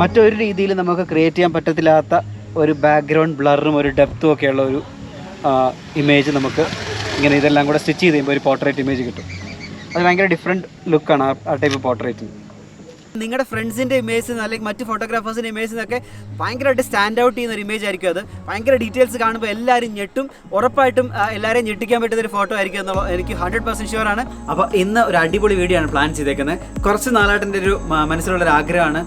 മറ്റൊരു രീതിയിൽ നമുക്ക് ക്രിയേറ്റ് ചെയ്യാൻ പറ്റത്തില്ലാത്ത ഒരു ബാക്ക്ഗ്രൗണ്ട് ബ്ലറും ഒരു ഡെപ്തും ഒക്കെയുള്ള ഒരു ഇമേജ് നമുക്ക് ഇങ്ങനെ ഇതെല്ലാം കൂടെ സ്റ്റിച്ച് ചെയ്ത് കഴിയുമ്പോൾ ഒരു പോർട്രേറ്റ് ഇമേജ് കിട്ടും. അത് ഭയങ്കര ഡിഫറെൻറ്റ് ലുക്കാണ് ആ ടൈപ്പ് പോർട്രേറ്റിന്. നിങ്ങളുടെ ഫ്രണ്ട്സിൻ്റെ ഇമേജിൽ നിന്ന് അല്ലെങ്കിൽ മറ്റ് ഫോട്ടോഗ്രാഫേഴ്സിൻ്റെ ഇമേജിൽ നിന്നൊക്കെ ഭയങ്കരമായിട്ട് സ്റ്റാൻഡ് ഔട്ട് ചെയ്യുന്ന ഒരു ഇമേജ് ആയിരിക്കും അത്. ഭയങ്കര ഡീറ്റെയിൽസ് കാണുമ്പോൾ എല്ലാവരും ഞെട്ടും. ഉറപ്പായിട്ടും എല്ലാവരെയും ഞെട്ടിക്കാൻ പറ്റുന്ന ഒരു ഫോട്ടോ ആയിരിക്കും എന്നുള്ള എനിക്ക് 100% ഷുവറാണ്. അപ്പോൾ ഇന്ന് ഒരു അടിപൊളി വീഡിയോ ആണ് പ്ലാൻ ചെയ്തേക്കുന്നത്. കുറച്ച് നാളായിട്ട് എൻ്റെ ഒരു മനസ്സിലുള്ളൊരു ആഗ്രഹമാണ്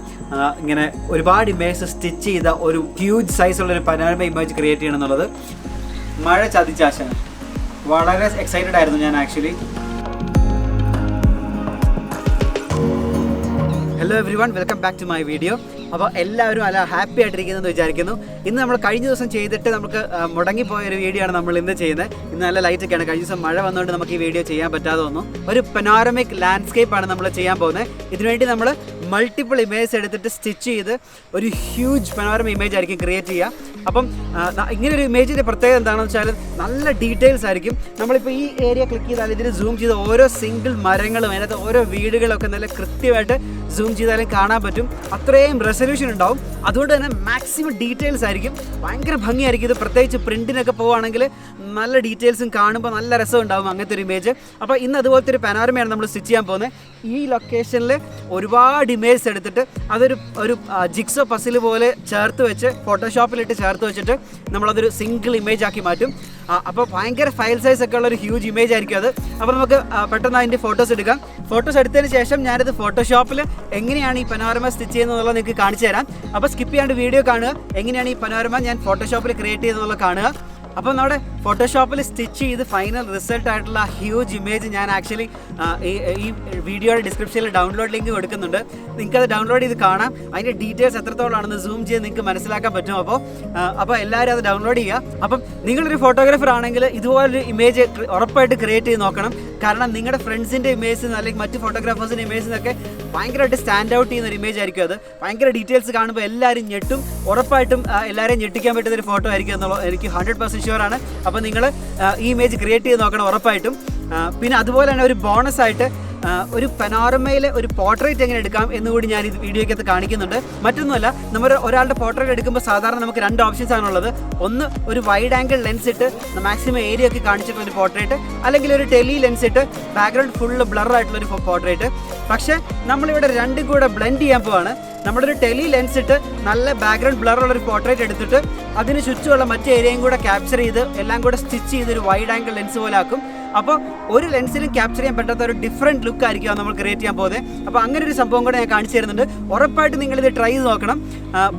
ഇങ്ങനെ ഒരുപാട് ഇമേജ് സ്റ്റിച്ച് ചെയ്ത ഒരു ഹ്യൂജ് സൈസുള്ളൊരു പനോരമ ഇമേജ് ക്രിയേറ്റ് ചെയ്യണം എന്നുള്ളത്. മഴ ചതിച്ചാശാണ്. വളരെ എക്സൈറ്റഡ് ആയിരുന്നു ഞാൻ actually. Hello everyone, welcome back to my video. അപ്പോൾ എല്ലാവരും അല്ല ഹാപ്പി ആയിട്ടിരിക്കുന്നതെന്ന് വിചാരിക്കുന്നു. ഇന്ന് നമ്മൾ കഴിഞ്ഞ ദിവസം ചെയ്തിട്ട് നമുക്ക് മുടങ്ങിപ്പോയ ഒരു വീഡിയോ ആണ് നമ്മൾ ഇന്ന് ചെയ്യുന്നത്. ഇന്ന് നല്ല ലൈറ്റൊക്കെയാണ്. കഴിഞ്ഞ ദിവസം മഴ വന്നുകൊണ്ട് നമുക്ക് ഈ വീഡിയോ ചെയ്യാൻ പറ്റാതെ വന്നു. ഒരു പനോരമിക് ലാൻഡ്സ്കേപ്പാണ് നമ്മൾ ചെയ്യാൻ പോകുന്നത്. ഇതിനുവേണ്ടി നമ്മൾ മൾട്ടിപ്പിൾ ഇമേജ് എടുത്തിട്ട് സ്റ്റിച്ച് ചെയ്ത് ഒരു ഹ്യൂജ് പനോരമ ഇമേജ് ആയിരിക്കും ക്രിയേറ്റ് ചെയ്യുക. അപ്പം ഇങ്ങനൊരു ഇമേജിൻ്റെ പ്രത്യേകത എന്താണെന്ന് വെച്ചാൽ നല്ല ഡീറ്റെയിൽസ് ആയിരിക്കും. നമ്മളിപ്പോൾ ഈ ഏരിയ ക്ലിക്ക് ചെയ്താൽ ഇതിൽ സൂം ചെയ്ത് ഓരോ സിംഗിൾ മരങ്ങളും അതിനകത്ത് ഓരോ വീടുകളൊക്കെ നല്ല കൃത്യമായിട്ട് സൂം ചെയ്താലും കാണാൻ പറ്റും. അത്രയും റെസൊല്യൂഷൻ ഉണ്ടാവും. അതുകൊണ്ട് തന്നെ മാക്സിമം ഡീറ്റെയിൽസ് ആയിരിക്കും. ഭയങ്കര ഭംഗിയായിരിക്കും. ഇത് പ്രത്യേകിച്ച് പ്രിൻറ്റിനൊക്കെ പോവുകയാണെങ്കിൽ നല്ല ഡീറ്റെയിൽസും കാണുമ്പോൾ നല്ല രസം ഉണ്ടാവും അങ്ങനത്തെ ഒരു ഇമേജ്. അപ്പോൾ ഇന്ന് അതുപോലത്തെ ഒരു പനോരമയാണ് നമ്മൾ സ്റ്റിച്ച് ചെയ്യാൻ പോകുന്നത്. ഈ ലൊക്കേഷനിൽ ഒരുപാട് ഇമേജ് എടുത്തിട്ട് അതൊരു ജിക്സോ പസിൽ പോലെ ചേർത്ത് വെച്ച് ഫോട്ടോഷോപ്പിലിട്ട് ചേർത്ത് വെച്ചിട്ട് നമ്മളതൊരു സിംഗിൾ ഇമേജ് ആക്കി മാറ്റും. അപ്പോൾ ഭയങ്കര ഫയൽ സൈസ് ഒക്കെ ഉള്ള ഒരു ഹ്യൂജ് ഇമേജ് ആയിരിക്കും അത്. അപ്പോൾ നമുക്ക് പെട്ടെന്ന് അതിൻ്റെ ഫോട്ടോസ് എടുക്കാം. ഫോട്ടോസ് എടുത്തതിന് ശേഷം ഞാനിത് ഫോട്ടോഷോപ്പിൽ എങ്ങനെയാണ് ഈ പനോരമ സ്റ്റിച്ച് ചെയ്യുന്നതെന്നുള്ളത് നിങ്ങൾക്ക് കാണിച്ചു തരാം. അപ്പോൾ സ്കിപ്പ് ചെയ്യാണ്ട് വീഡിയോ കാണുക. എങ്ങനെയാണ് ഈ പനോരമ ഞാൻ ഫോട്ടോഷോപ്പിൽ ക്രിയേറ്റ് ചെയ്തെന്നുള്ളത് കാണുക. അപ്പോൾ നമ്മുടെ ഫോട്ടോഷോപ്പിൽ സ്റ്റിച്ച് ചെയ്ത് ഫൈനൽ റിസൾട്ട് ആയിട്ടുള്ള ഹ്യൂജ് ഇമേജ് ഞാൻ ആക്ച്വലി ഈ വീഡിയോയുടെ ഡിസ്ക്രിപ്ഷനിൽ ഡൗൺലോഡ് ലിങ്ക് കൊടുക്കുന്നുണ്ട്. നിങ്ങൾക്കത് ഡൗൺലോഡ് ചെയ്ത് കാണാം. അതിൻ്റെ ഡീറ്റെയിൽസ് എത്രത്തോളാണെന്ന് സൂം ചെയ്ത് നിങ്ങൾക്ക് മനസ്സിലാക്കാൻ പറ്റും. അപ്പോൾ എല്ലാവരും അത് ഡൗൺലോഡ് ചെയ്യുക. അപ്പം നിങ്ങളൊരു ഫോട്ടോഗ്രാഫർ ആണെങ്കിൽ ഇതുപോലൊരു ഇമേജ് ഉറപ്പായിട്ട് ക്രിയേറ്റ് ചെയ്ത് നോക്കണം. കാരണം നിങ്ങളുടെ ഫ്രണ്ട്സിൻ്റെ ഇമേജിൽ നിന്ന് അല്ലെങ്കിൽ മറ്റ് ഫോട്ടോഗ്രാഫേഴ്സിൻ്റെ ഇമേജിൽ നിന്നൊക്കെ ഭയങ്കരമായിട്ട് സ്റ്റാൻഡ് ഔട്ട് ചെയ്യുന്ന ഒരു ഇമേജ് ആയിരിക്കും അത്. ഭയങ്കര ഡീറ്റെയിൽസ് കാണുമ്പോൾ എല്ലാവരും ഞെട്ടും. ഉറപ്പായിട്ടും എല്ലാവരെയും ഞെട്ടിക്കാൻ പറ്റുന്ന ഒരു ഫോട്ടോ ആയിരിക്കും എന്നുള്ളത് എനിക്ക് 100% ഷുവറാണ്. അപ്പോൾ നിങ്ങൾ ഈ ഇമേജ് ക്രിയേറ്റ് ചെയ്ത് നോക്കണം ഉറപ്പായിട്ടും. പിന്നെ അതുപോലെ തന്നെ ഒരു ബോണസ് ആയിട്ട് ഒരു പനോരമയിലെ ഒരു പോർട്രേറ്റ് എങ്ങനെ എടുക്കാം എന്നുകൂടി ഞാൻ ഈ വീഡിയോയ്ക്കകത്ത് കാണിക്കുന്നുണ്ട്. മറ്റൊന്നുമല്ല, നമ്മൾ ഒരാളുടെ പോർട്രേറ്റ് എടുക്കുമ്പോൾ സാധാരണ നമുക്ക് 2 ഓപ്ഷൻസ് ആണുള്ളത്. ഒന്ന് ഒരു വൈഡ് ആംഗിൾ ലെൻസ് ഇട്ട് മാക്സിമം ഏരിയ ഒക്കെ കാണിച്ചിട്ടുള്ള ഒരു പോർട്രേറ്റ്, അല്ലെങ്കിൽ ഒരു ടെലി ലെൻസ് ഇട്ട് ബാക്ക്ഗ്രൗണ്ട് ഫുള്ള് ബ്ലർ ആയിട്ടുള്ളൊരു പോർട്രേറ്റ്. പക്ഷേ നമ്മളിവിടെ രണ്ടും കൂടെ ബ്ലെൻഡ് ചെയ്യാൻ പോവാണ്. നമ്മുടെ ഒരു ടെലി ലെൻസ് ഇട്ട് നല്ല ബാക്ക്ഗ്രൗണ്ട് ബ്ലറുള്ളൊരു പോർട്രേറ്റ് എടുത്തിട്ട് അതിന് ചുറ്റുമുള്ള മറ്റു ഏരിയയും കൂടെ ക്യാപ്ചർ ചെയ്ത് എല്ലാം കൂടെ സ്റ്റിച്ച് ചെയ്ത് ഒരു വൈഡ് ആംഗിൾ ലെൻസ് പോലെ ആക്കും. അപ്പോൾ ഒരു ലെൻസിലും ക്യാപ്ചർ ചെയ്യാൻ പറ്റാത്ത ഒരു ഡിഫറെൻറ്റ് ലുക്ക് ആയിരിക്കും നമ്മൾ ക്രിയേറ്റ് ചെയ്യാൻ പോകുന്നത്. അപ്പോൾ അങ്ങനെ ഒരു സംഭവം കൂടെ ഞാൻ കാണിച്ചു തരുന്നുണ്ട്. ഉറപ്പായിട്ട് നിങ്ങളിത് ട്രൈ ചെയ്ത് നോക്കണം.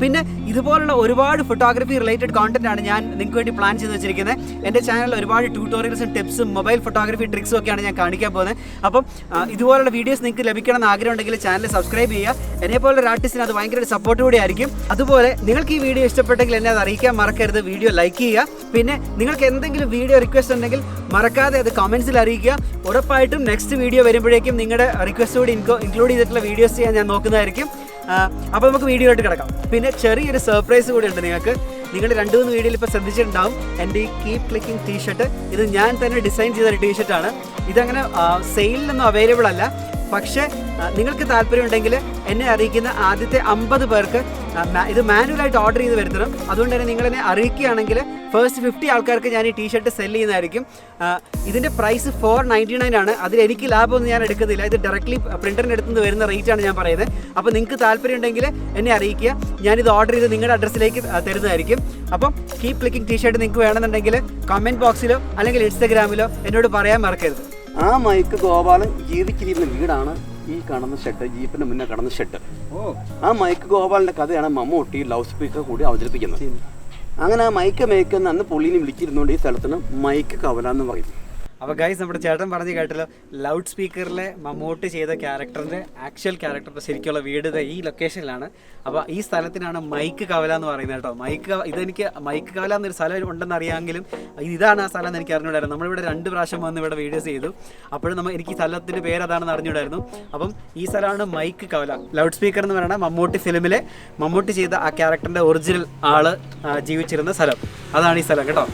പിന്നെ ഇതുപോലുള്ള ഒരുപാട് ഫോട്ടോഗ്രാഫി റിലേറ്റഡ് കോണ്ടന്റ് ആണ് ഞാൻ നിങ്ങൾക്ക് വേണ്ടി പ്ലാൻ ചെയ്ത് വെച്ചിരിക്കുന്നത്. എൻ്റെ ചാനലിൽ ഒരുപാട് ട്യൂട്ടോറിയൽസും ടിപ്സും മൊബൈൽ ഫോട്ടോഗ്രാഫി ട്രിക്സും ഒക്കെയാണ് ഞാൻ കാണിക്കാൻ പോകുന്നത്. അപ്പം ഇതുപോലുള്ള വീഡിയോസ് നിങ്ങൾക്ക് ലഭിക്കണം എന്ന് ആഗ്രഹം ഉണ്ടെങ്കിൽ ചാനൽ സബ്സ്ക്രൈബ് ചെയ്യുക. എന്നെപ്പോലുള്ള ഒരു ആർട്ടിസ്റ്റിന് അത് ഭയങ്കര സപ്പോർട്ട് കൂടി ആയിരിക്കും. അതുപോലെ നിങ്ങൾക്ക് ഈ വീഡിയോ ഇഷ്ടപ്പെട്ടെങ്കിൽ എന്നെ അത് അറിയിക്കാൻ മറക്കരുത്. വീഡിയോ ലൈക്ക് ചെയ്യുക. പിന്നെ നിങ്ങൾക്ക് എന്തെങ്കിലും വീഡിയോ റിക്വസ്റ്റ് ഉണ്ടെങ്കിൽ മറക്കാതെ അത് കമൻസിൽ അറിയിക്കുക. ഉറപ്പായിട്ടും നെക്സ്റ്റ് വീഡിയോ വരുമ്പോഴേക്കും നിങ്ങളുടെ റിക്വസ്റ്റ് കൂടി ഇൻക്ലൂഡ് ചെയ്തിട്ടുള്ള വീഡിയോസ് ചെയ്യാൻ ഞാൻ നോക്കുന്നതായിരിക്കും. അപ്പോൾ നമുക്ക് വീഡിയോയിലോട്ട് കിടക്കാം. പിന്നെ ചെറിയൊരു സർപ്രൈസ് കൂടി ഉണ്ട് നിങ്ങൾക്ക്. നിങ്ങൾ 2-3 വീഡിയോയിൽ ഇപ്പോൾ ശ്രദ്ധിച്ചിട്ടുണ്ടാവും എൻ്റെ ഈ കീപ് ക്ലിക്കിംഗ് ടീഷർട്ട്. ഇത് ഞാൻ തന്നെ ഡിസൈൻ ചെയ്തൊരു ടീഷർട്ടാണ്. ഇതങ്ങനെ സെയിലിനൊന്നും അവൈലബിൾ അല്ല. പക്ഷേ നിങ്ങൾക്ക് താല്പര്യമുണ്ടെങ്കിൽ എന്നെ അറിയിക്കുന്ന ആദ്യത്തെ 50 പേർക്ക് ഇത് മാനുവലായിട്ട് ഓർഡർ ചെയ്ത് വരുത്തണം. അതുകൊണ്ട് തന്നെ നിങ്ങളെന്നെ അറിയിക്കുകയാണെങ്കിൽ ഫസ്റ്റ് 50 ആൾക്കാർക്ക് ഞാൻ ഈ ടീഷർട്ട് സെല് ചെയ്യുന്നതായിരിക്കും. ഇതിൻ്റെ പ്രൈസ് 499 ആണ്. അതിൽ എനിക്ക് ലാഭമൊന്നും ഞാൻ എടുക്കുന്നില്ല. ഇത് ഡയറക്റ്റ്ലി പ്രിൻ്ററിൻ്റെ അടുത്ത് നിന്ന് വരുന്ന റേറ്റാണ് ഞാൻ പറയുന്നത്. അപ്പോൾ നിങ്ങൾക്ക് താല്പര്യമുണ്ടെങ്കിൽ എന്നെ അറിയിക്കുക. ഞാനിത് ഓർഡർ ചെയ്ത് നിങ്ങളുടെ അഡ്രസ്സിലേക്ക് തരുന്നതായിരിക്കും. അപ്പം കീപ് ക്ലിക്കിംഗ് ടീഷർട്ട് നിങ്ങൾക്ക് വേണമെന്നുണ്ടെങ്കിൽ കമൻറ്റ് ബോക്സിലോ അല്ലെങ്കിൽ ഇൻസ്റ്റാഗ്രാമിലോ എന്നോട് പറയാൻ മറക്കരുത്. ആ മൈക്ക് ഗോപാലൻ ജീവിച്ചിരിക്കുന്ന വീടാണ് ഈ കാണുന്ന ഷെഡ്, ജീപ്പിന് മുന്നേ കാണുന്ന ഷെഡ്. ആ മൈക്ക് ഗോപാലിന്റെ കഥയാണ് മമ്മൂട്ടി ലൗഡ് സ്പീക്കർ കൂടി അവതരിപ്പിക്കുന്നത്. അങ്ങനെ ആ മൈക്ക് മേക്കുന്ന അന്ന് പുള്ളിനെ വിളിച്ചിരുന്നുകൊണ്ട് ഈ സ്ഥലത്തിന് മൈക്ക് കവല എന്ന് പറയും. അപ്പോൾ ഗൈസ്, നമ്മുടെ ചേട്ടൻ പറഞ്ഞ് കേട്ടല്ലോ, ലൗഡ് സ്പീക്കറിലെ മമ്മൂട്ടി ചെയ്ത ക്യാരക്ടറിൻ്റെ ആക്ച്വൽ ക്യാരക്ടറിൻ്റെ ശരിക്കുള്ള വീട് ഈ ലൊക്കേഷനിലാണ്. അപ്പോൾ ഈ സ്ഥലത്തിനാണ് മൈക്ക് കവല എന്ന് പറയുന്നത് കേട്ടോ. ഇതെനിക്ക് മൈക്ക് കവല എന്നൊരു സ്ഥലം ഉണ്ടെന്ന് അറിയാമെങ്കിലും ഇതാണ് ആ സ്ഥലം എന്ന് എനിക്ക് അറിഞ്ഞൂടായിരുന്നു. നമ്മളിവിടെ 2 പ്രാവശ്യം വന്ന് ഇവിടെ വീഡിയോസ് ചെയ്തു. അപ്പോഴും എനിക്ക് സ്ഥലത്തിൻ്റെ പേര് അതാണെന്ന് അറിഞ്ഞൂടായിരുന്നു. അപ്പം ഈ സ്ഥലമാണ് മൈക്ക് കവല. ലൗഡ് സ്പീക്കർ എന്ന് പറയുന്നത് മമ്മൂട്ടി ഫിലിമിലെ മമ്മൂട്ടി ചെയ്ത ആ ക്യാരക്ടറിൻ്റെ ഒറിജിനൽ ആള് ജീവിച്ചിരുന്ന സ്ഥലം. അതാണ് ഈ സ്ഥലം കേട്ടോ.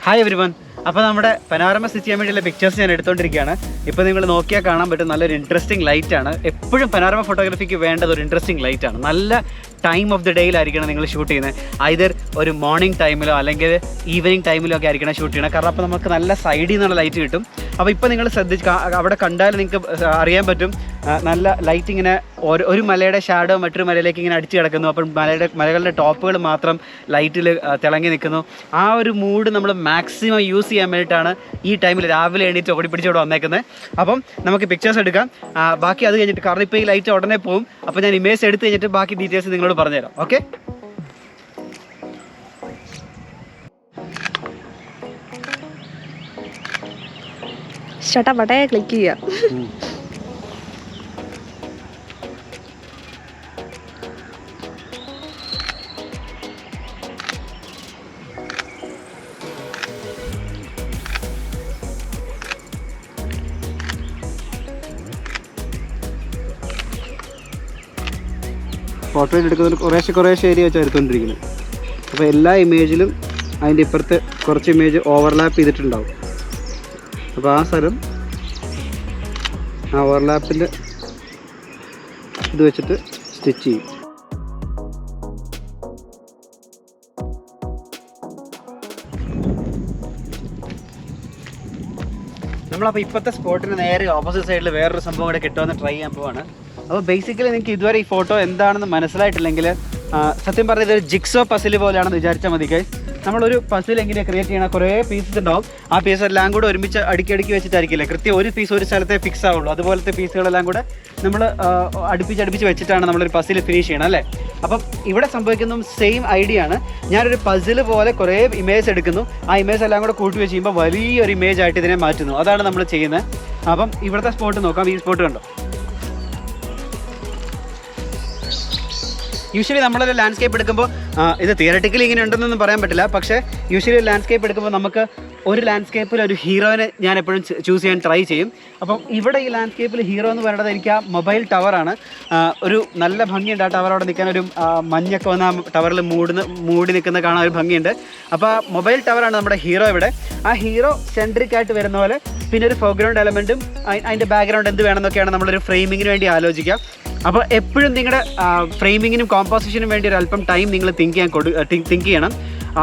Hi everyone. അപ്പോൾ നമ്മുടെ പനോരമ സ്റ്റിച്ച് ചെയ്യാൻ വേണ്ടിയുള്ള പിക്ചേഴ്സ് ഞാൻ എടുത്തുകൊണ്ടിരിക്കുകയാണ്. ഇപ്പോൾ നിങ്ങൾ നോക്കിയാൽ കാണാൻ പറ്റും നല്ലൊരു ഇൻട്രസ്റ്റിംഗ് ലൈറ്റാണ്. എപ്പോഴും പനോരമ ഫോട്ടോഗ്രാഫിക്ക് വേണ്ടത് ഒരു ഇൻട്രസ്റ്റിംഗ് ലൈറ്റാണ്. നല്ല ടൈം ഓഫ് ദി ഡേയിലായിരിക്കണം നിങ്ങൾ ഷൂട്ട് ചെയ്യുന്നത്. ഐദർ ഒരു മോർണിംഗ് ടൈമിലോ അല്ലെങ്കിൽ ഈവനിങ് ടൈമിലോ ഒക്കെ ആയിരിക്കണം ഷൂട്ട് ചെയ്യണം. കാരണം അപ്പോൾ നമുക്ക് നല്ല സൈഡിൽ നിന്നുള്ള ലൈറ്റ് കിട്ടും. അപ്പോൾ ഇപ്പോൾ നിങ്ങൾ അവിടെ കണ്ടാൽ നിങ്ങൾക്ക് അറിയാൻ പറ്റും നല്ല ലൈറ്റ് ഇങ്ങനെ ഒരു മലയുടെ ഷാഡോ മറ്റൊരു മലയിലേക്ക് ഇങ്ങനെ അടിച്ചു കിടക്കുന്നു. അപ്പം മലകളുടെ ടോപ്പുകൾ മാത്രം ലൈറ്റിൽ തിളങ്ങി നിൽക്കുന്നു. ആ ഒരു മൂഡ് നമ്മൾ മാക്സിമം യൂസ് ചെയ്യാൻ വേണ്ടിയിട്ടാണ് ഈ ടൈമിൽ രാവിലെ എണീറ്റ് ഓടിപ്പിടിച്ചോടെ വന്നേക്കുന്നത്. അപ്പം നമുക്ക് പിക്ചേഴ്സ് എടുക്കാം. ബാക്കി അത് കഴിഞ്ഞിട്ട്, കാരണം ഇപ്പോൾ ഈ ലൈറ്റ് ഉടനെ പോകും. അപ്പോൾ ഞാൻ ഇമേജ് എടുത്ത് കഴിഞ്ഞിട്ട് ബാക്കി ഡീറ്റെയിൽസ് നിങ്ങളോട് പറഞ്ഞുതരാം. ഓക്കെ. ഷട്ടപ്പട്ടേ ക്ലിക്ക് ചെയ്യുക. ഫോട്ടോയിൽ എടുക്കുന്നതിൽ കുറേശ്ശെ ഏരിയ വെച്ചാണ് എടുത്തുകൊണ്ടിരിക്കുന്നത്. അപ്പോൾ എല്ലാ ഇമേജിലും അതിൻ്റെ ഇപ്പുറത്ത് കുറച്ച് ഇമേജ് ഓവർലാപ്പ് ചെയ്തിട്ടുണ്ടാവും. അപ്പോൾ ആ സ്ഥലം ആ ഓവർലാപ്പിൻ്റെ ഇത് വെച്ചിട്ട് സ്റ്റിച്ച് ചെയ്യും. നമ്മളപ്പോൾ ഇപ്പോഴത്തെ സ്പോട്ടിന് നേരെ ഓപ്പോസിറ്റ് സൈഡിൽ വേറൊരു സംഭവം കൂടെ കിട്ടുമെന്ന് ട്രൈ ചെയ്യാൻ പോവാണ്. അപ്പോൾ ബേസിക്കലി നിങ്ങൾക്ക് ഇതുവരെ ഈ ഫോട്ടോ എന്താണെന്ന് മനസ്സിലായിട്ടില്ലെങ്കിൽ സത്യം പറഞ്ഞാൽ ഇതൊരു ജിക്സോ പസിൽ പോലെയാണെന്ന് വിചാരിച്ചാൽ മതി. നമ്മളൊരു പസിൽ എങ്ങനെയാണ് ക്രിയേറ്റ് ചെയ്യണം, കുറേ പീസസ് ഉണ്ടാവും. ആ പീസ് എല്ലാം കൂടെ ഒരുമിച്ച് അടുക്കി വെച്ചിട്ടായിരിക്കില്ല കൃത്യം ഒരു പീസ് ഒരു സ്ഥലത്തെ ഫിക്സ് ആവുള്ളൂ. അതുപോലത്തെ പീസുകളെല്ലാം കൂടെ നമ്മൾ അടുപ്പിച്ച് വെച്ചിട്ടാണ് നമ്മളൊരു പസിൽ ഫിനിഷ് ചെയ്യണം അല്ലേ. അപ്പം ഇവിടെ സംഭവിക്കുന്നതും സെയിം ഐഡിയ ആണ്. ഞാനൊരു പസിൽ പോലെ കുറേ ഇമേജ് എടുക്കുന്നു. ആ ഇമേജ് എല്ലാം കൂടെ കൂട്ടി വെച്ച് ചെയ്യുമ്പോൾ വലിയൊരു ഇമേജ് ആയിട്ട് ഇതിനെ മാറ്റുന്നു. അതാണ് നമ്മൾ ചെയ്യുന്നത്. അപ്പം ഇവിടുത്തെ സ്പോട്ട് നോക്കാം. ഈ സ്പോട്ട് കണ്ടോ. യൂഷ്വലി നമ്മളൊരു ലാൻഡ്സ്കേപ്പ് എടുക്കുമ്പോൾ ഇത് തിയററ്റിക്കലി ഇങ്ങനെ ഉണ്ടെന്നൊന്നും പറയാൻ പറ്റില്ല. പക്ഷേ യൂഷ്വലി ലാൻഡ്സ്കേപ്പ് എടുക്കുമ്പോൾ നമുക്ക് ഒരു ലാൻഡ്സ്കേപ്പിൽ ഒരു ഹീറോനെ ഞാൻ എപ്പോഴും ചൂസ് ചെയ്യാൻ ട്രൈ ചെയ്യും. അപ്പം ഇവിടെ ഈ ലാൻഡ്സ്കേപ്പിൽ ഹീറോ എന്ന് പറയുന്നത് എനിക്ക് ആ മൊബൈൽ ടവറാണ്. ഒരു നല്ല ഭംഗിയുണ്ട് ആ ടവർ അവിടെ നിൽക്കാൻ. ഒരു മഞ്ഞൊക്കെ വന്ന് ആ ടവറിൽ മൂടി നിൽക്കുന്ന കാണാൻ ഒരു ഭംഗിയുണ്ട്. അപ്പോൾ ആ മൊബൈൽ ടവറാണ് നമ്മുടെ ഹീറോ ഇവിടെ. ആ ഹീറോ സെൻട്രിക് ആയിട്ട് വരുന്ന പോലെ പിന്നെ ഒരു ഫോർഗ്രൗണ്ട് എലമെൻറ്റും അതിൻ്റെ ബാക്ക്ഗ്രൗണ്ട് എന്ത് വേണമെന്നൊക്കെയാണ് നമ്മളൊരു ഫ്രെയിമിങ്ങിന് വേണ്ടി ആലോചിക്കുക. അപ്പോൾ എപ്പോഴും നിങ്ങളുടെ ഫ്രെയിമിങ്ങിനും കോമ്പോസിഷനും വേണ്ടി ഒരു അല്പം ടൈം നിങ്ങൾ തിങ്ക് ചെയ്യണം.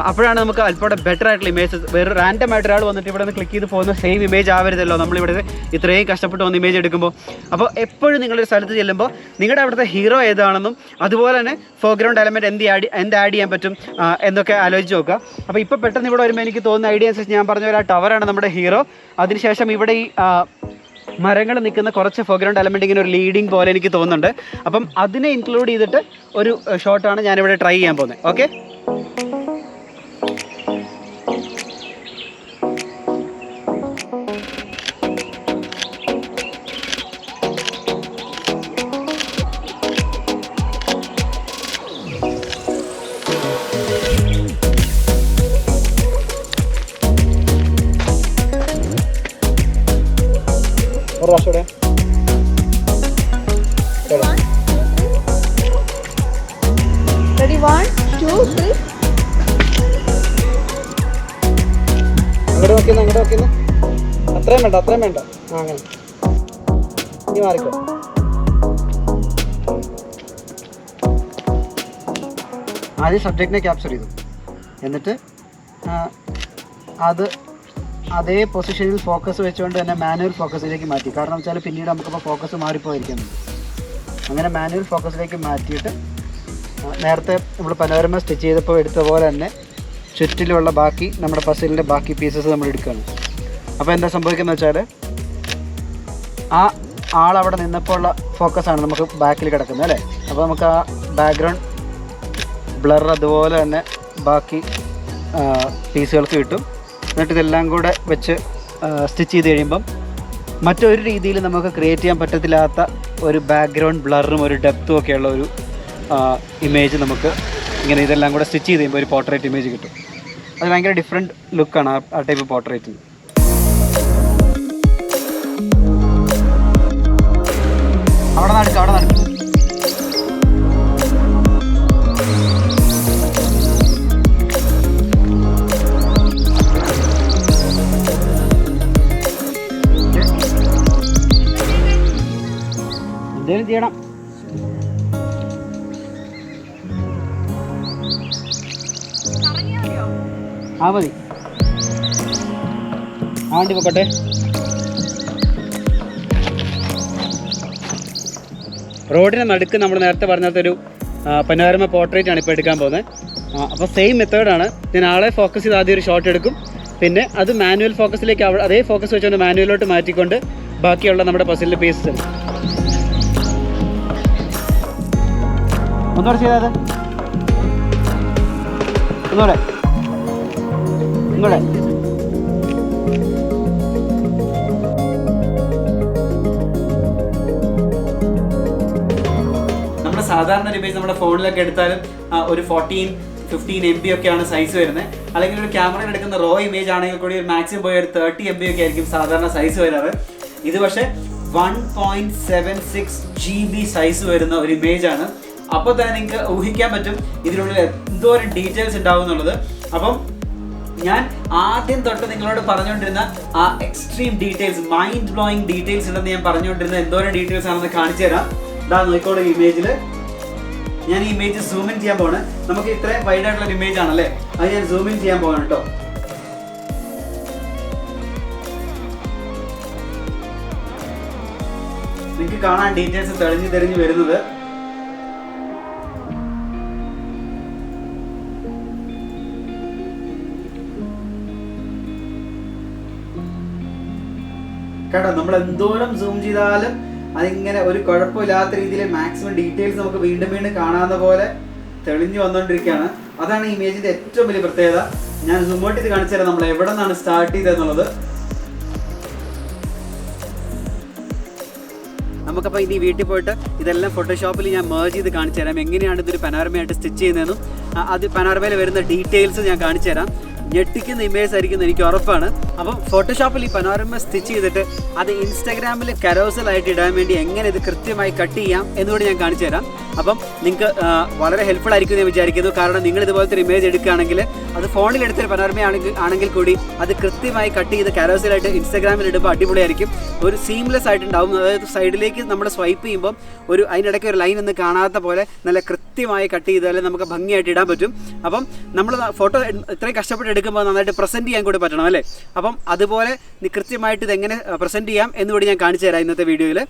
അപ്പോഴാണ് നമുക്ക് അല്പം ബെറ്റർ ആയിട്ടുള്ള ഇമേജസ്. വേറെ റാൻഡം ആയിട്ട് ഒരാൾ വന്നിട്ട് ഇവിടെ നിന്ന് ക്ലിക്ക് ചെയ്ത് പോകുന്ന സെയിം ഇമേജ് ആവരുതല്ലോ നമ്മളിവിടെ ഇത്രയും കഷ്ടപ്പെട്ട് വന്ന് ഇമേജ് എടുക്കുമ്പോൾ. അപ്പോൾ എപ്പോഴും നിങ്ങളൊരു സ്ഥലത്ത് ചെല്ലുമ്പോൾ നിങ്ങളുടെ അവിടുത്തെ ഹീറോ ഏതാണെന്നും അതുപോലെ തന്നെ ഫോർഗ്രൗണ്ട് എലമെൻറ്റ് എന്ത് ആഡ് ചെയ്യാൻ പറ്റും എന്നൊക്കെ ആലോചിച്ച് നോക്കുക. അപ്പോൾ ഇപ്പോൾ പെട്ടെന്ന് ഇവിടെ വരുമ്പോൾ എനിക്ക് തോന്നുന്ന ഐഡിയ അനുസരിച്ച് ഞാൻ പറഞ്ഞ പോലെ ആ ടവറാണ് നമ്മുടെ ഹീറോ. അതിനുശേഷം ഇവിടെ ഈ മരങ്ങൾ നിൽക്കുന്ന കുറച്ച് ഫോർഗ്രൗണ്ട് എലമെൻറ്റ് ഇങ്ങനെ ഒരു ലീഡിങ് പോലെ എനിക്ക് തോന്നുന്നുണ്ട്. അപ്പം അതിനെ ഇൻക്ലൂഡ് ചെയ്തിട്ട് ഒരു ഷോട്ടാണ് ഞാനിവിടെ ട്രൈ ചെയ്യാൻ പോകുന്നത്. ഓക്കെ. Ready, 1, 2, 3. അങ്ങോട്ട് നോക്കിയെന്ന് അത്രയും വേണ്ട. അങ്ങനെ ഇനി മാറിക്കോ. ആദ്യം സബ്ജക്റ്റിനെ ക്യാപ്ചർ ചെയ്തു, എന്നിട്ട് അതേ പൊസിഷനിൽ ഫോക്കസ് വെച്ചുകൊണ്ട് തന്നെ മാനുവൽ ഫോക്കസിലേക്ക് മാറ്റി. കാരണം വെച്ചാൽ പിന്നീട് നമുക്കിപ്പോൾ ഫോക്കസ് മാറിപ്പോയിരിക്കുന്നുണ്ട്. അങ്ങനെ മാനുവൽ ഫോക്കസിലേക്ക് മാറ്റിയിട്ട് നേരത്തെ നമ്മൾ പനോരമ സ്റ്റിച്ച് ചെയ്തപ്പോൾ എടുത്ത പോലെ തന്നെ ചുറ്റിലുള്ള ബാക്കി നമ്മുടെ പസിലിൻ്റെ ബാക്കി പീസസ് നമ്മൾ എടുക്കുകയാണ്. അപ്പോൾ എന്താ സംഭവിക്കുന്നത് വെച്ചാൽ ആ ആളവിടെ നിന്നപ്പോൾ ഉള്ള ഫോക്കസാണ് നമുക്ക് ബാക്കിൽ കിടക്കുന്നത് അല്ലേ. അപ്പോൾ നമുക്ക് ആ ബാക്ക്ഗ്രൗണ്ട് ബ്ലർ അതുപോലെ തന്നെ ബാക്കി പീസുകൾക്ക് കിട്ടും. എന്നിട്ട് ഇതെല്ലാം കൂടെ വെച്ച് സ്റ്റിച്ച് ചെയ്ത് കഴിയുമ്പം മറ്റൊരു രീതിയിൽ നമുക്ക് ക്രിയേറ്റ് ചെയ്യാൻ പറ്റത്തില്ലാത്ത ഒരു ബാക്ക്ഗ്രൗണ്ട് ബ്ലറും ഒരു ഡെപ്തും ഒക്കെയുള്ള ഒരു ഇമേജ് നമുക്ക് ഇങ്ങനെ ഇതെല്ലാം കൂടെ സ്റ്റിച്ച് ചെയ്ത് കഴിയുമ്പോൾ ഒരു പോർട്രേറ്റ് ഇമേജ് കിട്ടും. അത് ഭയങ്കര ഡിഫറെൻറ്റ് ലുക്കാണ് ആ ടൈപ്പ് പോർട്രേറ്റിന്. അവിടെ നടക്കും. എന്തെങ്കിലും ചെയ്യണം. ആ മതി, ആ വണ്ടി പൊക്കട്ടെ. റോഡിന് നടുക്ക് നമ്മൾ നേരത്തെ പറഞ്ഞൊരു പനോരമ പോർട്രേറ്റ് ആണ് ഇപ്പോൾ എടുക്കാൻ പോകുന്നത്. അപ്പോൾ സെയിം മെത്തേഡാണ്. ഞാൻ ആളെ ഫോക്കസ് ചെയ്ത് ആദ്യം ഒരു ഷോട്ട് എടുക്കും, പിന്നെ അത് മാനുവൽ ഫോക്കസിലേക്ക് അതേ ഫോക്കസ് വെച്ചുകൊണ്ട് മാനുവലോട്ട് മാറ്റിക്കൊണ്ട് ബാക്കിയുള്ള നമ്മുടെ പസിലിൻ്റെ പീസസ് ഒന്നുകൂടെ ചെയ്താൽ ഒന്നുകൂടെ ഒന്നുകൂടെ. നമ്മുടെ സാധാരണ ഒരു ഇമേജ് നമ്മുടെ ഫോണിലൊക്കെ എടുത്താലും ഒരു 14-15 MB ഒക്കെയാണ് സൈസ് വരുന്നത്. അല്ലെങ്കിൽ ഒരു ക്യാമറയിൽ എടുക്കുന്ന റോ ഇമേജ് ആണെങ്കിൽ കൂടി ഒരു മാക്സിമം പോയി ഒരു 30 MB ഒക്കെ ആയിരിക്കും സാധാരണ സൈസ് വരാറ്. ഇത് പക്ഷേ 1.76 GB സൈസ് വരുന്ന ഒരു ഇമേജ് ആണ്. അപ്പോൾ തന്നെ നിങ്ങൾക്ക് ഊഹിക്കാൻ പറ്റും ഇതിനുള്ളിൽ എന്തോരം ഡീറ്റെയിൽസ് ഉണ്ടാവും എന്നുള്ളത്. അപ്പം ഞാൻ ആദ്യം തൊട്ട് നിങ്ങളോട് പറഞ്ഞുകൊണ്ടിരുന്ന ആ extreme details, mind blowing details ഉണ്ടെന്ന് ഞാൻ പറഞ്ഞുകൊണ്ടിരുന്ന എന്തോരം ഡീറ്റെയിൽസ് ആണെന്ന് കാണിച്ചു തരാം. ഇതാ നോക്കിക്കോളൂ ഇമേജിൽ. ഞാൻ ഈ ഇമേജ് സൂം ഇൻ ചെയ്യാൻ പോവാണ്. നമുക്ക് ഇത്രയും വൈഡ് ആയിട്ടുള്ള ഇമേജ് ആണല്ലേ, അത് ഞാൻ സൂം ഇൻ ചെയ്യാൻ പോവാണ് കേട്ടോ. നിങ്ങൾക്ക് കാണാൻ ഡീറ്റെയിൽസ് തെളിഞ്ഞു വരുന്നത്. കേട്ടോ, നമ്മൾ എന്തോരം സൂം ചെയ്താലും അതിങ്ങനെ ഒരു കുഴപ്പമില്ലാത്ത രീതിയിൽ മാക്സിമം ഡീറ്റെയിൽസ് നമുക്ക് വീണ്ടും കാണാവുന്ന പോലെ തെളിഞ്ഞു വന്നുകൊണ്ടിരിക്കുകയാണ്. അതാണ് ഈ ഇമേജിന്റെ ഏറ്റവും വലിയ പ്രത്യേകത. ഞാൻ സൂം ഔട്ട് ചെയ്ത് കാണിച്ചു തരാം നമ്മൾ എവിടെ നിന്നാണ് സ്റ്റാർട്ട് ചെയ്തതെന്നുള്ളത്. നമുക്കപ്പോൾ ഇനി വീട്ടിൽ പോയിട്ട് ഇതെല്ലാം ഫോട്ടോഷോപ്പിൽ ഞാൻ മേർജ് ചെയ്ത് കാണിച്ചു തരാം, എങ്ങനെയാണ് ഇതൊരു പനോരമയായിട്ട് സ്റ്റിച്ച് ചെയ്യുന്നതെന്നും അത് പനോരമയിൽ വരുന്ന ഡീറ്റെയിൽസ് ഞാൻ കാണിച്ചു തരാം. ഞെട്ടിക്കുന്ന ഇമേജ് ആയിരിക്കും എനിക്ക് ഉറപ്പാണ്. അപ്പം ഫോട്ടോഷോപ്പിൽ ഈ പനോരമ സ്റ്റിച്ച് ചെയ്തിട്ട് അത് ഇൻസ്റ്റാഗ്രാമിൽ കരോസലായിട്ട് ഇടാൻ വേണ്ടി എങ്ങനെ ഇത് കൃത്യമായി കട്ട് ചെയ്യാം എന്നുകൂടി ഞാൻ കാണിച്ചു തരാം. അപ്പം നിങ്ങൾക്ക് വളരെ ഹെൽപ്ഫുൾ ആയിരിക്കും ഞാൻ വിചാരിക്കുന്നു. കാരണം നിങ്ങൾ ഇതുപോലത്തെ ഒരു ഇമേജ് എടുക്കുകയാണെങ്കിൽ അത് ഫോണിൽ എടുത്തൊരു പനോരമ ആണെങ്കിൽ കൂടി അത് കൃത്യമായി കട്ട് ചെയ്ത് കരോസലായിട്ട് ഇൻസ്റ്റാഗ്രാമിൽ ഇടുമ്പോൾ അടിപൊളിയായിരിക്കും. ഒരു സീംലെസ് ആയിട്ടുണ്ടാവും. അതായത് സൈഡിലേക്ക് നമ്മൾ സ്വൈപ്പ് ചെയ്യുമ്പോൾ ഒരു അതിനിടയ്ക്ക് ഒരു ലൈൻ ഒന്നും കാണാത്ത പോലെ നല്ല കൃത്യമായി കട്ട് ചെയ്താൽ നമുക്ക് ഭംഗിയായിട്ട് ഇടാൻ പറ്റും. അപ്പം നമ്മൾ ഫോട്ടോ ഇത്രയും കഷ്ടപ്പെട്ട് എടുക്കുമ്പോൾ നന്നായിട്ട് പ്രസൻറ്റ് ചെയ്യാൻ കൂടി പറ്റണം അല്ലേ. അപ്പം അതുപോലെ കൃത്യമായിട്ട് ഇതെങ്ങനെ പ്രസൻറ്റ് ചെയ്യാം എന്നുകൂടി ഞാൻ കാണിച്ചു തരാം ഇന്നത്തെ വീഡിയോയിൽ.